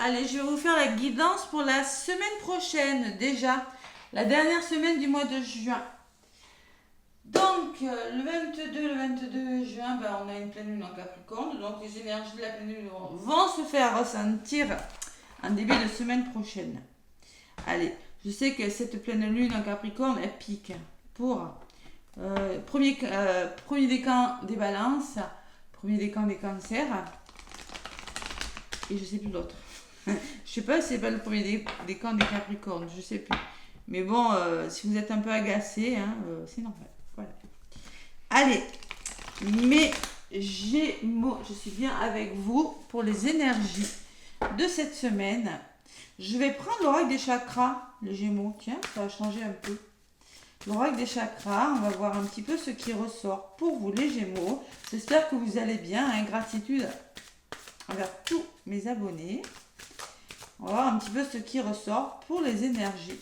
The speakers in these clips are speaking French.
Allez, je vais vous faire la guidance pour la semaine prochaine, déjà. La dernière semaine du mois de juin. Donc, le 22 juin, ben, on a une pleine lune en Capricorne. Donc, les énergies de la pleine lune vont se faire ressentir en début de semaine prochaine. Allez, je sais que cette pleine lune en Capricorne, elle pique pour premier décan des balances, premier décan des cancers, et je sais plus l'autre. Je sais pas si c'est pas le premier décan des Capricornes, je sais plus. Mais bon, si vous êtes un peu agacé, hein, c'est normal. Voilà. Allez, mes Gémeaux, je suis bien avec vous pour les énergies de cette semaine. Je vais prendre l'oracle des chakras, les Gémeaux. Tiens, ça va changer un peu. L'oracle des chakras, on va voir un petit peu ce qui ressort pour vous, les Gémeaux. J'espère que vous allez bien. Hein, gratitude envers tous mes abonnés. On va voir un petit peu ce qui ressort pour les énergies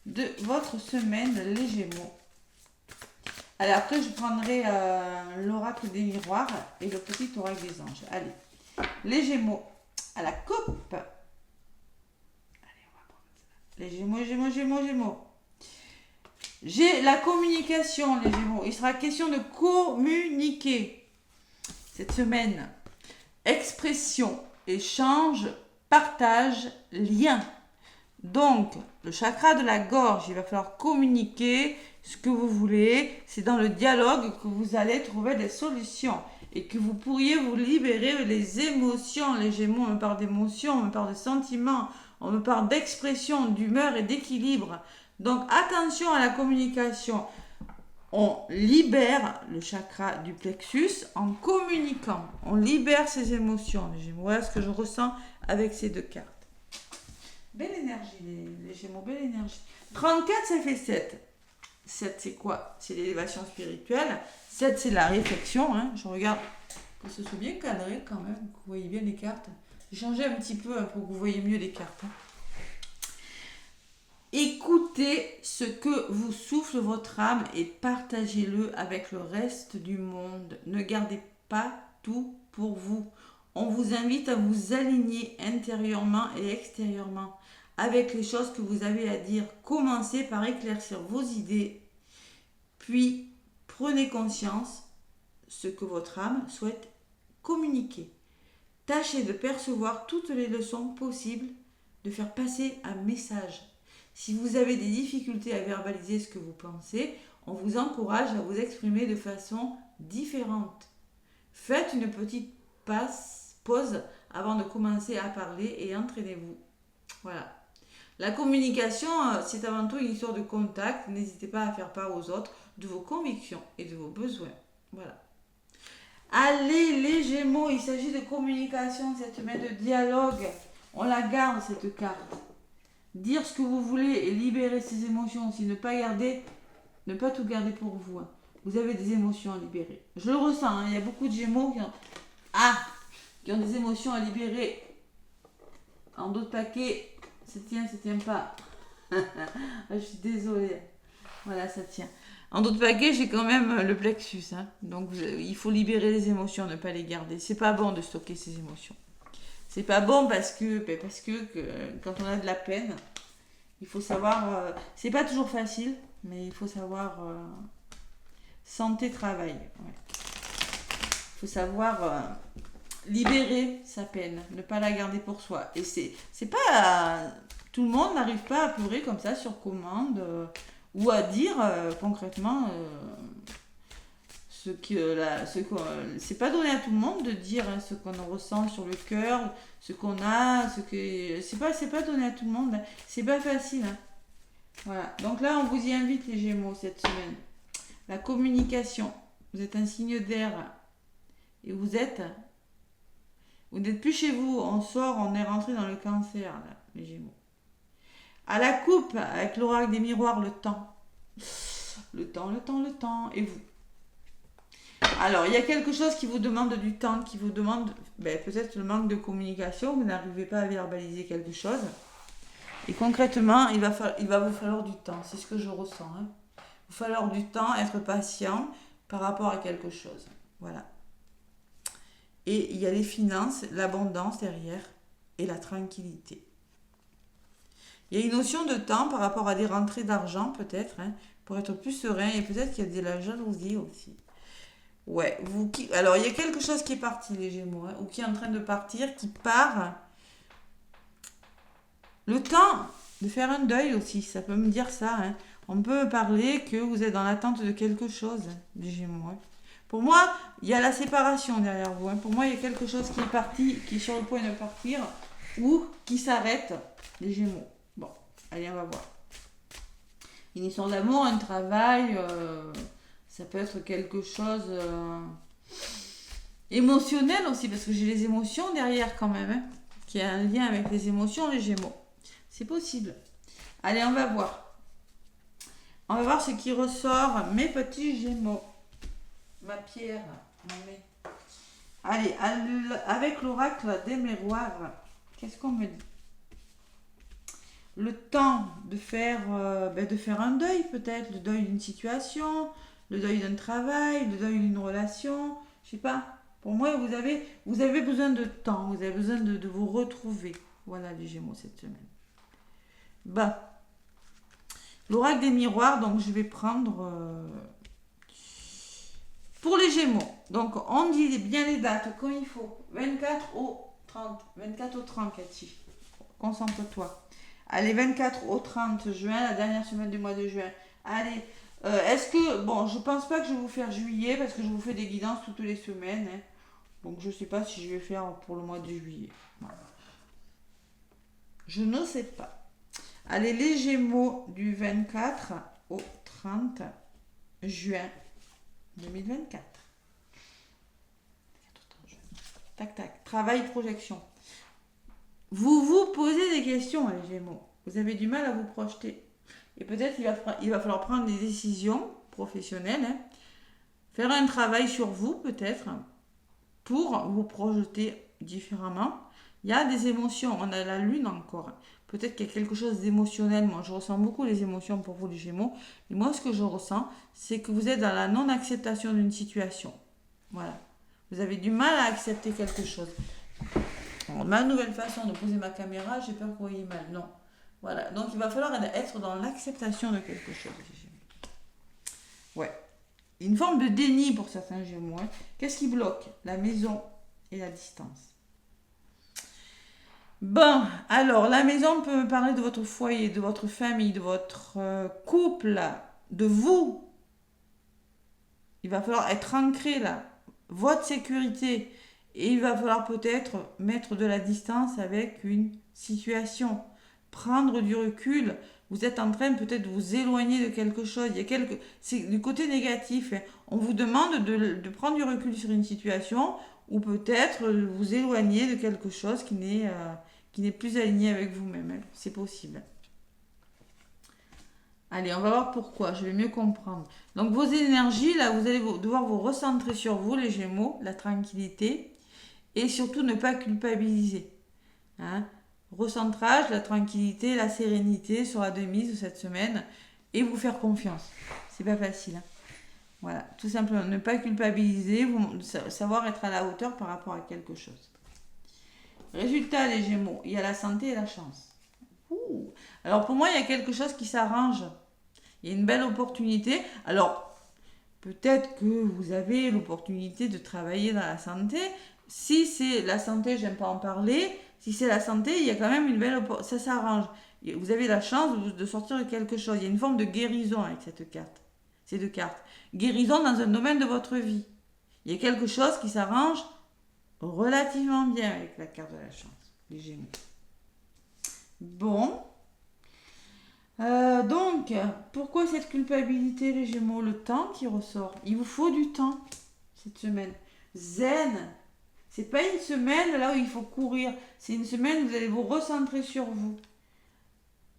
de votre semaine, les Gémeaux. Allez, après, je prendrai l'oracle des miroirs et le petit oracle des anges. Allez, les Gémeaux, à la coupe. Allez, on va prendre ça. Les Gémeaux. J'ai la communication, les Gémeaux. Il sera question de communiquer cette semaine. Expression, échange, partage, lien. Donc, le chakra de la gorge, il va falloir communiquer ce que vous voulez. C'est dans le dialogue que vous allez trouver des solutions et que vous pourriez vous libérer les émotions. Les Gémeaux, on me parle d'émotions, on me parle de sentiments, on me parle d'expression, d'humeur et d'équilibre. Donc, attention à la communication. On libère le chakra du plexus en communiquant. On libère ses émotions, les Gémeaux. Voilà ce que je ressens avec ces deux cartes. Belle énergie, les Gémeaux, belle énergie. 34, ça fait 7. 7, c'est quoi? C'est l'élévation spirituelle. 7, c'est la réflexion. Hein. Je regarde que ce soit bien cadré quand même, que vous voyez bien les cartes. J'ai changé un petit peu pour que vous voyez mieux les cartes. Hein. Écoutez ce que vous souffle votre âme et partagez-le avec le reste du monde. Ne gardez pas tout pour vous. On vous invite à vous aligner intérieurement et extérieurement avec les choses que vous avez à dire. Commencez par éclaircir vos idées, puis prenez conscience ce que votre âme souhaite communiquer. Tâchez de percevoir toutes les leçons possibles, de faire passer un message. Si vous avez des difficultés à verbaliser ce que vous pensez, on vous encourage à vous exprimer de façon différente. Faites une petite pause avant de commencer à parler et entraînez-vous. Voilà. La communication, c'est avant tout une histoire de contact. N'hésitez pas à faire part aux autres de vos convictions et de vos besoins. Voilà. Allez, les Gémeaux, il s'agit de communication, cette semaine de dialogue. On la garde, cette carte. Dire ce que vous voulez et libérer ses émotions aussi. Ne pas tout garder pour vous. Hein. Vous avez des émotions à libérer. Je le ressens, hein. Il y a beaucoup de Gémeaux qui ont des émotions à libérer. En d'autres paquets, ça tient pas. Je suis désolée. Voilà, ça tient. En d'autres paquets, j'ai quand même le plexus. Hein. Donc, il faut libérer les émotions, ne pas les garder. C'est pas bon de stocker ses émotions. C'est pas bon parce que quand on a de la peine, il faut savoir... c'est pas toujours facile, mais il faut savoir... santé, travail. Ouais. Il faut savoir... libérer sa peine, ne pas la garder pour soi. Et c'est pas... tout le monde n'arrive pas à pleurer comme ça sur commande ou à dire concrètement c'est pas donné à tout le monde de dire hein, ce qu'on ressent sur le cœur, ce qu'on a, c'est pas donné à tout le monde. C'est pas facile. Hein. Voilà. Donc là, on vous y invite les Gémeaux cette semaine. La communication. Vous êtes un signe d'air et vous n'êtes plus chez vous, on est rentré dans le cancer, là, les Gémeaux. À la coupe, avec l'oracle des miroirs, le temps. Le temps. Et vous? Alors, il y a quelque chose qui vous demande du temps, qui vous demande peut-être le manque de communication, vous n'arrivez pas à verbaliser quelque chose. Et concrètement, il va vous falloir du temps, c'est ce que je ressens. Hein. Il va falloir du temps, être patient par rapport à quelque chose. Voilà. Et il y a les finances, l'abondance derrière. et la tranquillité. Il y a une notion de temps par rapport à des rentrées d'argent peut-être, hein, pour être plus serein, et peut-être qu'il y a de la jalousie aussi. Ouais, alors il y a quelque chose qui est parti les Gémeaux, hein, ou qui est en train de partir, qui part. Le temps de faire un deuil aussi, ça peut me dire ça, hein. On peut parler que vous êtes dans l'attente de quelque chose, les Gémeaux, hein. Pour moi, il y a la séparation derrière vous, hein. Pour moi, il y a quelque chose qui est parti, qui est sur le point de partir, ou qui s'arrête, les Gémeaux. Bon, allez, on va voir. Une histoire d'amour, un travail, ça peut être quelque chose émotionnel aussi, parce que j'ai les émotions derrière quand même, hein, qui a un lien avec les émotions, les Gémeaux. C'est possible. Allez, on va voir. On va voir ce qui ressort, mes petits Gémeaux. Ma pierre. Allez, avec l'oracle des miroirs, qu'est-ce qu'on me dit? Le temps de faire un deuil peut-être, le deuil d'une situation, le deuil d'un travail, le deuil d'une relation, je sais pas. Pour moi, vous avez besoin de temps, vous avez besoin de vous retrouver. Voilà les Gémeaux cette semaine. Bah, l'oracle des miroirs, donc je vais prendre pour les Gémeaux. Donc on dit bien les dates comme il faut. 24 au 30. 24 au 30, Cathy. Concentre-toi. Allez, 24 au 30 juin, la dernière semaine du mois de juin. Allez, est-ce que... Bon, je pense pas que je vais vous faire juillet parce que je vous fais des guidances toutes les semaines, hein. Donc je sais pas si je vais faire pour le mois de juillet. Voilà. Je ne sais pas. Allez, les Gémeaux du 24 au 30 juin 2024. Tac, tac. Travail, projection. Vous vous posez des questions, les Gémeaux. Vous avez du mal à vous projeter. Et peut-être il va falloir prendre des décisions professionnelles, hein. Faire un travail sur vous, peut-être, pour vous projeter différemment. Il y a des émotions. On a la lune encore. Peut-être qu'il y a quelque chose d'émotionnel. Moi, je ressens beaucoup les émotions pour vous, les Gémeaux. Et moi, ce que je ressens, c'est que vous êtes dans la non-acceptation d'une situation. Voilà. Vous avez du mal à accepter quelque chose. Alors, ma nouvelle façon de poser ma caméra, j'ai peur que vous voyez mal. Non. Voilà. Donc, il va falloir être dans l'acceptation de quelque chose, les Gémeaux. Ouais. Une forme de déni pour certains Gémeaux, hein. Qu'est-ce qui bloque? La maison et la distance. Bon, alors, la maison peut me parler de votre foyer, de votre famille, de votre couple, de vous. Il va falloir être ancré là. Votre sécurité. Et il va falloir peut-être mettre de la distance avec une situation. Prendre du recul. Vous êtes en train peut-être de vous éloigner de quelque chose. C'est du côté négatif, hein. On vous demande de prendre du recul sur une situation ou peut-être vous éloigner de quelque chose qui n'est plus aligné avec vous-même, hein. C'est possible. Allez, on va voir pourquoi, je vais mieux comprendre. Donc vos énergies, là, vous allez devoir vous recentrer sur vous, les Gémeaux, la tranquillité, et surtout ne pas culpabiliser, hein. Recentrage, la tranquillité, la sérénité sur la demise de cette semaine, et vous faire confiance. C'est pas facile, hein. Voilà, tout simplement, ne pas culpabiliser, savoir être à la hauteur par rapport à quelque chose. Résultat, les Gémeaux, il y a la santé et la chance. Ouh. Alors pour moi, il y a quelque chose qui s'arrange. Il y a une belle opportunité. Alors, peut-être que vous avez l'opportunité de travailler dans la santé. Si c'est la santé, j'aime pas en parler. Si c'est la santé, il y a quand même une belle opportunité. Ça s'arrange. Vous avez la chance de sortir de quelque chose. Il y a une forme de guérison avec cette carte. Ces deux cartes. Guérison dans un domaine de votre vie. Il y a quelque chose qui s'arrange relativement bien avec la carte de la chance. Les Gémeaux. Bon. Donc, pourquoi cette culpabilité, les Gémeaux? Le temps qui ressort. Il vous faut du temps cette semaine. Zen. C'est pas une semaine là où il faut courir. C'est une semaine où vous allez vous recentrer sur vous.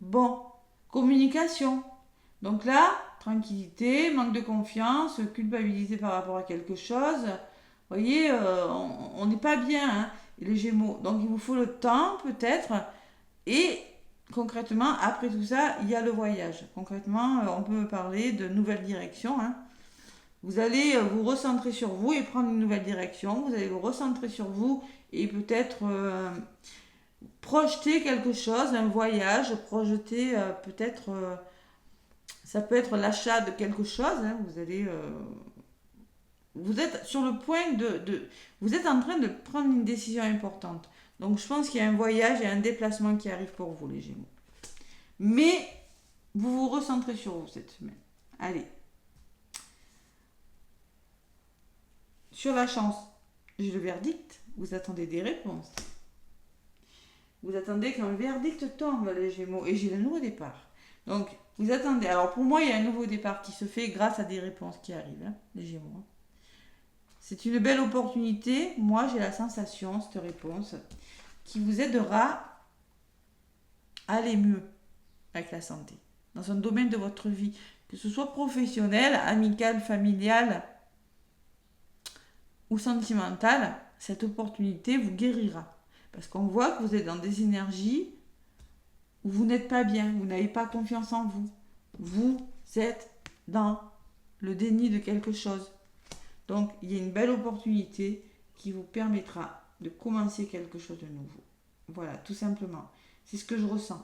Bon. Communication. Donc là, tranquillité, manque de confiance, culpabilité par rapport à quelque chose. Vous voyez, on n'est pas bien, hein, les Gémeaux. Donc il vous faut le temps peut-être. Et concrètement, après tout ça, il y a le voyage. Concrètement, on peut parler de nouvelle direction, hein. Vous allez vous recentrer sur vous et prendre une nouvelle direction. Vous allez vous recentrer sur vous et peut-être projeter quelque chose, un voyage, projeter peut-être, ça peut être l'achat de quelque chose, hein, vous êtes sur le point vous êtes en train de prendre une décision importante. Donc je pense qu'il y a un voyage et un déplacement qui arrive pour vous les Gémeaux. Mais vous vous recentrez sur vous cette semaine. Allez. Sur la chance, j'ai le verdict. Vous attendez des réponses. Vous attendez qu'un verdict tombe, les Gémeaux. Et j'ai le nouveau départ. Donc, vous attendez. Alors, pour moi, il y a un nouveau départ qui se fait grâce à des réponses qui arrivent, hein, les Gémeaux. C'est une belle opportunité. Moi, j'ai la sensation, cette réponse, qui vous aidera à aller mieux avec la santé. Dans un domaine de votre vie. Que ce soit professionnel, amical, familial ou sentimental, cette opportunité vous guérira. Parce qu'on voit que vous êtes dans des énergies où vous n'êtes pas bien, vous n'avez pas confiance en vous. Vous êtes dans le déni de quelque chose. Donc, il y a une belle opportunité qui vous permettra de commencer quelque chose de nouveau. Voilà, tout simplement. C'est ce que je ressens.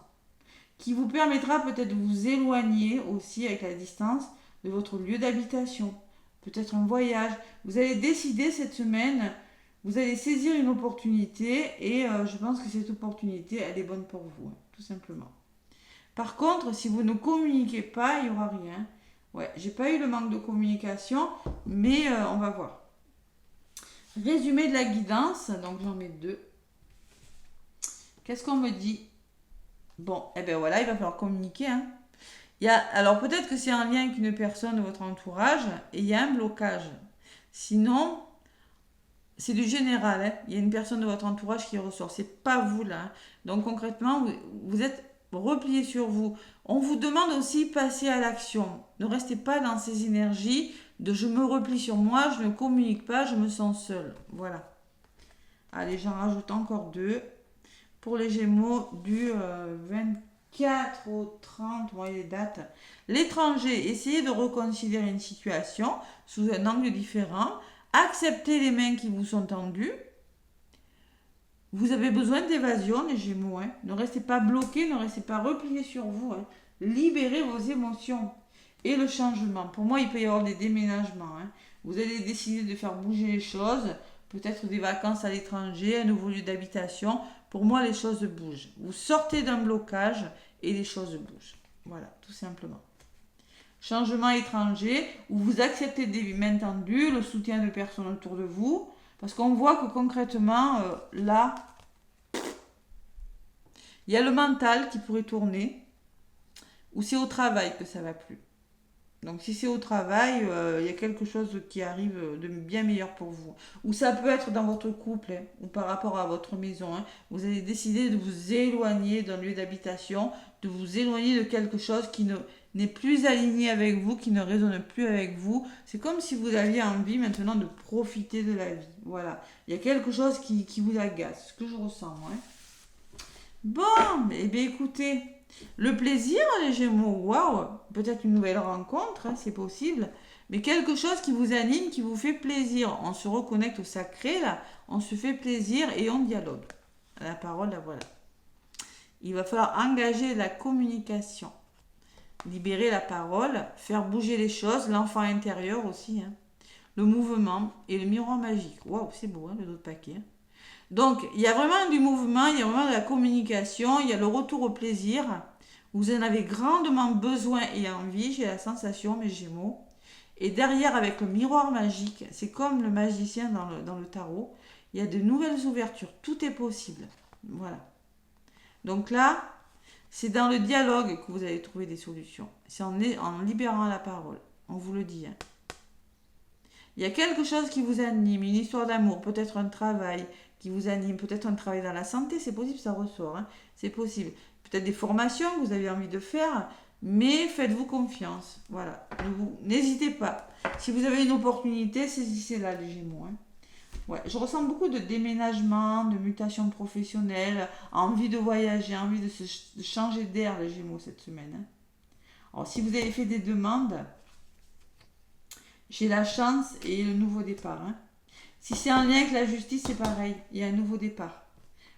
Qui vous permettra peut-être de vous éloigner aussi avec la distance de votre lieu d'habitation. Peut-être un voyage. Vous allez décider cette semaine, vous allez saisir une opportunité et je pense que cette opportunité, elle est bonne pour vous, hein, tout simplement. Par contre, si vous ne communiquez pas, il n'y aura rien. Ouais, j'ai pas eu le manque de communication, mais on va voir. Résumé de la guidance, donc j'en mets 2. Qu'est-ce qu'on me dit? Bon, et bien voilà, il va falloir communiquer. Hein. Alors peut-être que c'est en lien avec une personne de votre entourage et il y a un blocage. Sinon, c'est du général. Hein. Il y a une personne de votre entourage qui ressort. C'est pas vous là. Hein. Donc concrètement, vous êtes replié sur vous. On vous demande aussi de passer à l'action. Ne restez pas dans ces énergies de je me replie sur moi, je ne communique pas, je me sens seule. Voilà. Allez, j'en rajoute encore 2. Pour les Gémeaux du 24 au 30, voyez les dates. L'étranger, essayez de reconsidérer une situation sous un angle différent. Acceptez les mains qui vous sont tendues. Vous avez besoin d'évasion, les Gémeaux. Hein. Ne restez pas bloqués, ne restez pas repliés sur vous. Hein. Libérez vos émotions. Et le changement. Pour moi, il peut y avoir des déménagements. Hein. Vous allez décider de faire bouger les choses. Peut-être des vacances à l'étranger, un nouveau lieu d'habitation. Pour moi, les choses bougent. Vous sortez d'un blocage et les choses bougent. Voilà, tout simplement. Changement étranger, où vous acceptez des mains tendues, le soutien de personnes autour de vous. Parce qu'on voit que concrètement, là, il y a le mental qui pourrait tourner. Ou c'est au travail que ça ne va plus. Donc si c'est au travail, il y a quelque chose qui arrive de bien meilleur pour vous. Ou ça peut être dans votre couple, hein, ou par rapport à votre maison. Hein. Vous allez décider de vous éloigner d'un lieu d'habitation, de vous éloigner de quelque chose qui n'est plus aligné avec vous, qui ne résonne plus avec vous. C'est comme si vous aviez envie maintenant de profiter de la vie. Voilà. Il y a quelque chose qui vous agace, ce que je ressens, moi. Hein. Bon, eh bien écoutez... Le plaisir, les Gémeaux, waouh, peut-être une nouvelle rencontre, hein, c'est possible, mais quelque chose qui vous anime, qui vous fait plaisir. On se reconnecte au sacré, là, on se fait plaisir et on dialogue. La parole, la voilà. Il va falloir engager la communication, libérer la parole, faire bouger les choses, l'enfant intérieur aussi, hein, le mouvement et le miroir magique. Waouh, c'est beau, hein, le dos de paquet. Hein. Donc, il y a vraiment du mouvement, il y a vraiment de la communication, il y a le retour au plaisir. Vous en avez grandement besoin et envie, j'ai la sensation, mes Gémeaux. Et derrière, avec le miroir magique, c'est comme le magicien dans le tarot, il y a de nouvelles ouvertures, tout est possible. Voilà. Donc là, c'est dans le dialogue que vous allez trouver des solutions. C'est en libérant la parole, on vous le dit. Hein. Il y a quelque chose qui vous anime, une histoire d'amour, peut-être un travail qui vous anime, peut-être un travail dans la santé, c'est possible, ça ressort, hein, c'est possible. Peut-être des formations que vous avez envie de faire, mais faites-vous confiance, voilà, n'hésitez pas. Si vous avez une opportunité, saisissez-la, les Gémeaux. Hein. Ouais, je ressens beaucoup de déménagement, de mutation professionnelle, envie de voyager, envie de changer d'air, les Gémeaux, cette semaine. Hein. Alors, si vous avez fait des demandes, j'ai la chance et le nouveau départ. Hein. Si c'est en lien avec la justice, c'est pareil. Il y a un nouveau départ.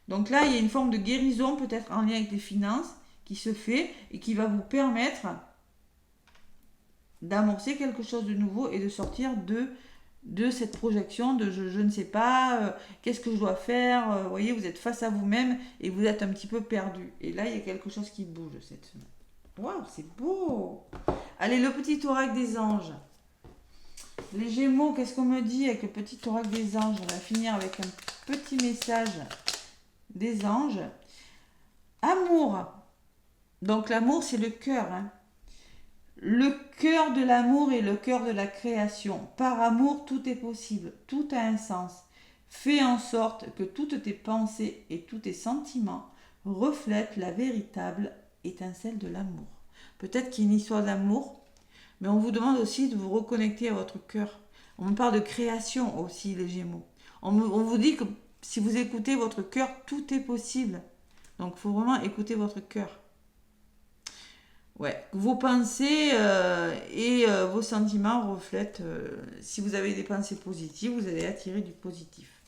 Donc là, il y a une forme de guérison, peut-être en lien avec les finances, qui se fait et qui va vous permettre d'amorcer quelque chose de nouveau et de sortir de cette projection de je ne sais pas, qu'est-ce que je dois faire. Vous voyez, vous êtes face à vous-même et vous êtes un petit peu perdu. Et là, il y a quelque chose qui bouge cette semaine. Waouh, c'est beau! Allez, le petit oracle des anges. Les Gémeaux, qu'est-ce qu'on me dit avec le petit oracle des anges? On va finir avec un petit message des anges. Amour. Donc l'amour, c'est le cœur. Hein. Le cœur de l'amour est le cœur de la création. Par amour, tout est possible. Tout a un sens. Fais en sorte que toutes tes pensées et tous tes sentiments reflètent la véritable étincelle de l'amour. Peut-être qu'il y a une histoire d'amour, mais on vous demande aussi de vous reconnecter à votre cœur. On me parle de création aussi, les Gémeaux. On vous dit que si vous écoutez votre cœur, tout est possible. Donc, il faut vraiment écouter votre cœur. Ouais, vos pensées et vos sentiments reflètent. Si vous avez des pensées positives, vous allez attirer du positif.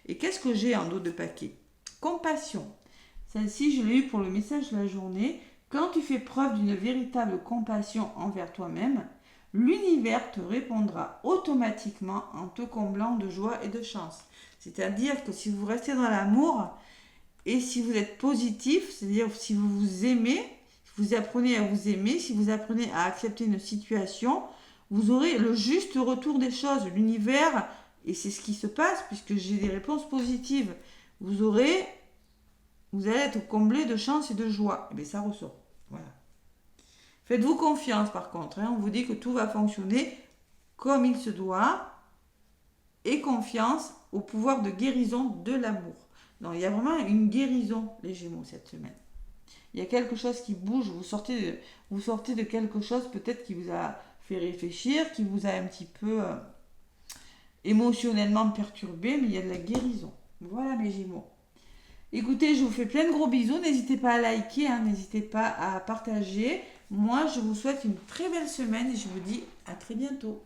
Et qu'est-ce que j'ai en dos de paquet? Compassion. Celle-ci, je l'ai eue pour le message de la journée. Quand tu fais preuve d'une véritable compassion envers toi-même, l'univers te répondra automatiquement en te comblant de joie et de chance. C'est-à-dire que si vous restez dans l'amour et si vous êtes positif, c'est-à-dire si vous vous aimez, si vous apprenez à vous aimer, si vous apprenez à accepter une situation, vous aurez le juste retour des choses. L'univers, et c'est ce qui se passe puisque j'ai des réponses positives, vous allez être comblé de chance et de joie. Et bien ça ressort. Voilà. Faites-vous confiance par contre. Hein. On vous dit que tout va fonctionner comme il se doit. Et confiance au pouvoir de guérison de l'amour. Donc il y a vraiment une guérison, les Gémeaux, cette semaine. Il y a quelque chose qui bouge. Vous sortez de quelque chose peut-être qui vous a fait réfléchir, qui vous a un petit peu émotionnellement perturbé, mais il y a de la guérison. Voilà mes Gémeaux. Écoutez, je vous fais plein de gros bisous. N'hésitez pas à liker, hein, n'hésitez pas à partager. Moi, je vous souhaite une très belle semaine et je vous dis à très bientôt.